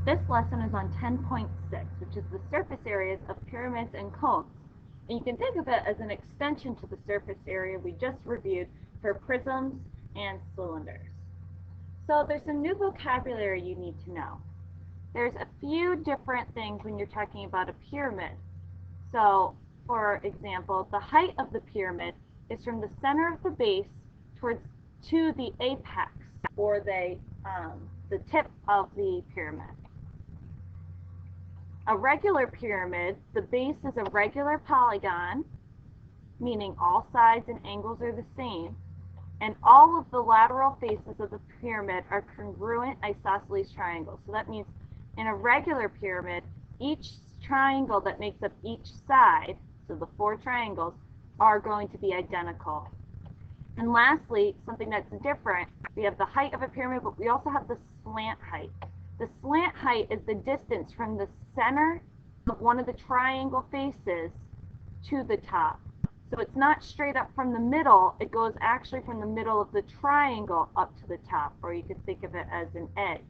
This lesson is on 10.6, which is the surface areas of pyramids and cones. And you can think of it as an extension to the surface area we just reviewed for prisms and cylinders. So there's some new vocabulary you need to know. There's a few different things when you're talking about a pyramid. So, for example, the height of the pyramid is from the center of the base to the apex, or the tip of the pyramid. A regular pyramid, the base is a regular polygon, meaning all sides and angles are the same, and all of the lateral faces of the pyramid are congruent isosceles triangles. So that means in a regular pyramid, each triangle that makes up each side, so the 4 triangles, are going to be identical. And lastly, something that's different, we have the height of a pyramid, but we also have the slant height. The slant height is the distance from the center of one of the triangle faces to the top. So it's not straight up from the middle, it goes actually from the middle of the triangle up to the top, or you could think of it as an edge.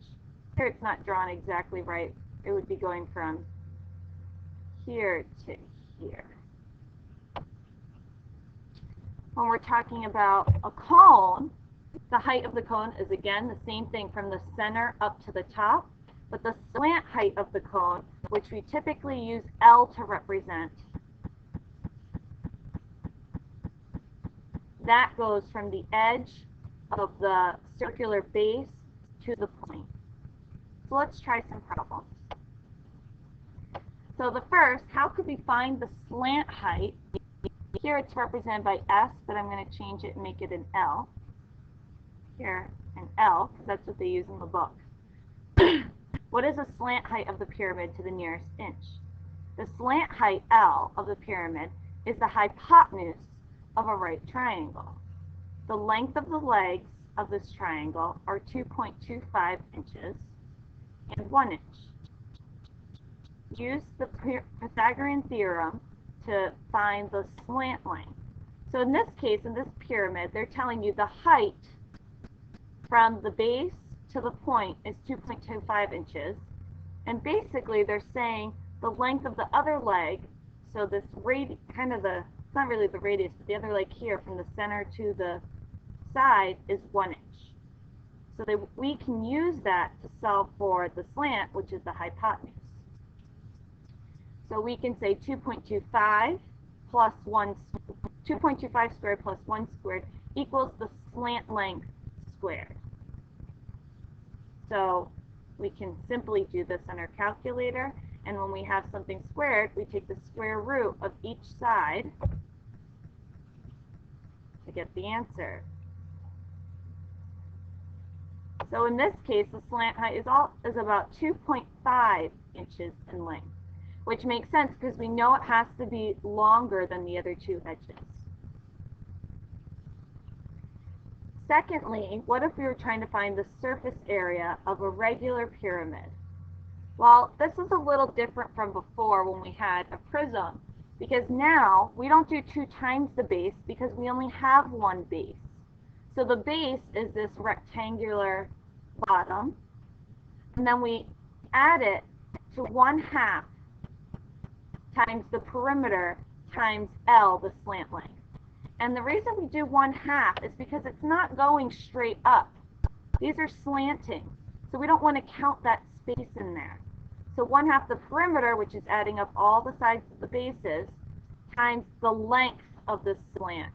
Here it's not drawn exactly right. It would be going from here to here. When we're talking about a cone, the height of the cone is again the same thing from the center up to the top, but the slant height of the cone, which we typically use L to represent, that goes from the edge of the circular base to the point. So let's try some problems. So the first, how could we find the slant height? Here it's represented by S, but I'm going to change it and make it an L. Here, an L, because that's what they use in the book. What is the slant height of the pyramid to the nearest inch? The slant height, L, of the pyramid is the hypotenuse of a right triangle. The length of the legs of this triangle are 2.25 inches and 1 inch. Use the Pythagorean theorem to find the slant length. So in this case, in this pyramid, they're telling you the height from the base to the point is 2.25 inches. And basically they're saying the length of the other leg, so this radius, it's not really the radius, but the other leg here from the center to the side is 1 inch. So we can use that to solve for the slant, which is the hypotenuse. So we can say 2.25 plus 2.25 squared plus 1 squared equals the slant length squared. So we can simply do this on our calculator, and when we have something squared, we take the square root of each side to get the answer. So in this case, the slant height is about 2.5 inches in length, which makes sense because we know it has to be longer than the other 2 edges. Secondly, what if we were trying to find the surface area of a regular pyramid? Well, this is a little different from before when we had a prism, because now we don't do 2 times the base because we only have 1 base. So the base is this rectangular bottom, and then we add it to 1/2 times the perimeter times L, the slant length. And the reason we do 1/2 is because it's not going straight up. These are slanting, so we don't want to count that space in there. So 1/2 the perimeter, which is adding up all the sides of the bases, times the length of the slant.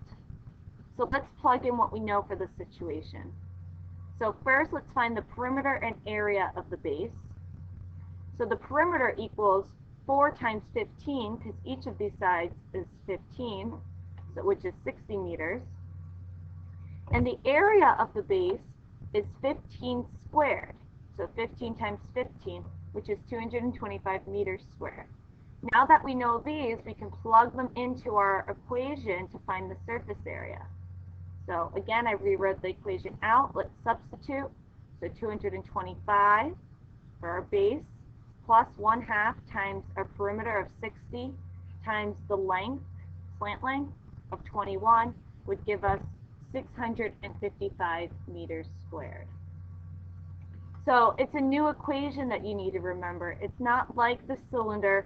So let's plug in what we know for this situation. So first, let's find the perimeter and area of the base. So the perimeter equals 4 times 15, because each of these sides is 15, so, which is 60 meters. And the area of the base is 15 squared. So 15 times 15, which is 225 meters squared. Now that we know these, we can plug them into our equation to find the surface area. So again, I rewrote the equation out. Let's substitute. So 225 for our base, plus 1/2 times our perimeter of 60 times the length, slant length, of 21 would give us 655 meters squared. So it's a new equation that you need to remember. It's not like the cylinder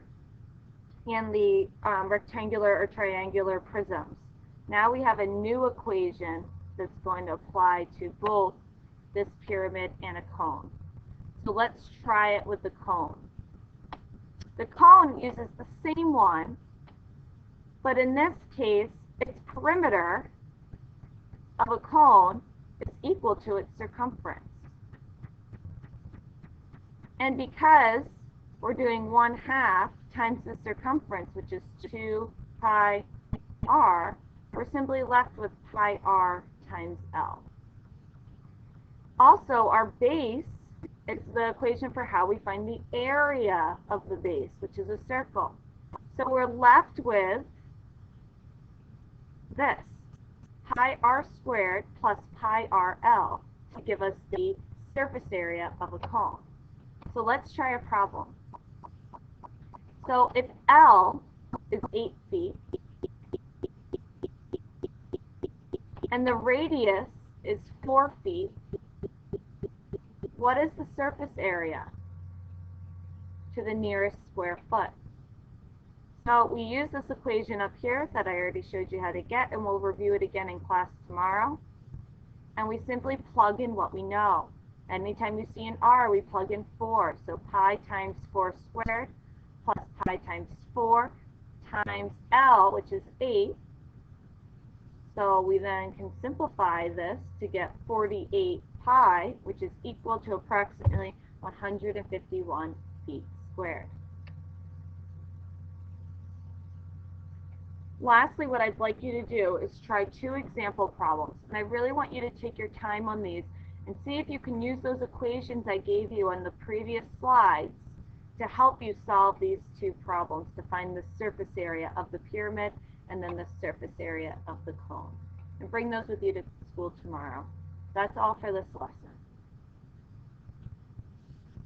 and the rectangular or triangular prisms. Now we have a new equation that's going to apply to both this pyramid and a cone. So let's try it with the cone. The cone uses the same one, but in this case, its perimeter of a cone is equal to its circumference. And because we're doing 1/2 times the circumference, which is 2 pi r, we're simply left with pi r times L. Also, our base is the equation for how we find the area of the base, which is a circle. So we're left with this, pi r squared plus pi r L, to give us the surface area of a cone. So let's try a problem. So if L is 8 feet, and the radius is 4 feet, what is the surface area to the nearest square foot? So we use this equation up here that I already showed you how to get, and we'll review it again in class tomorrow. And we simply plug in what we know. Anytime you see an r, we plug in 4. So pi times 4 squared plus pi times 4 times L, which is 8. So we then can simplify this to get 48 pi, which is equal to approximately 151 feet squared. Lastly, what I'd like you to do is try 2 example problems. And I really want you to take your time on these and see if you can use those equations I gave you on the previous slides to help you solve these 2 problems to find the surface area of the pyramid and then the surface area of the cone. And bring those with you to school tomorrow. That's all for this lesson.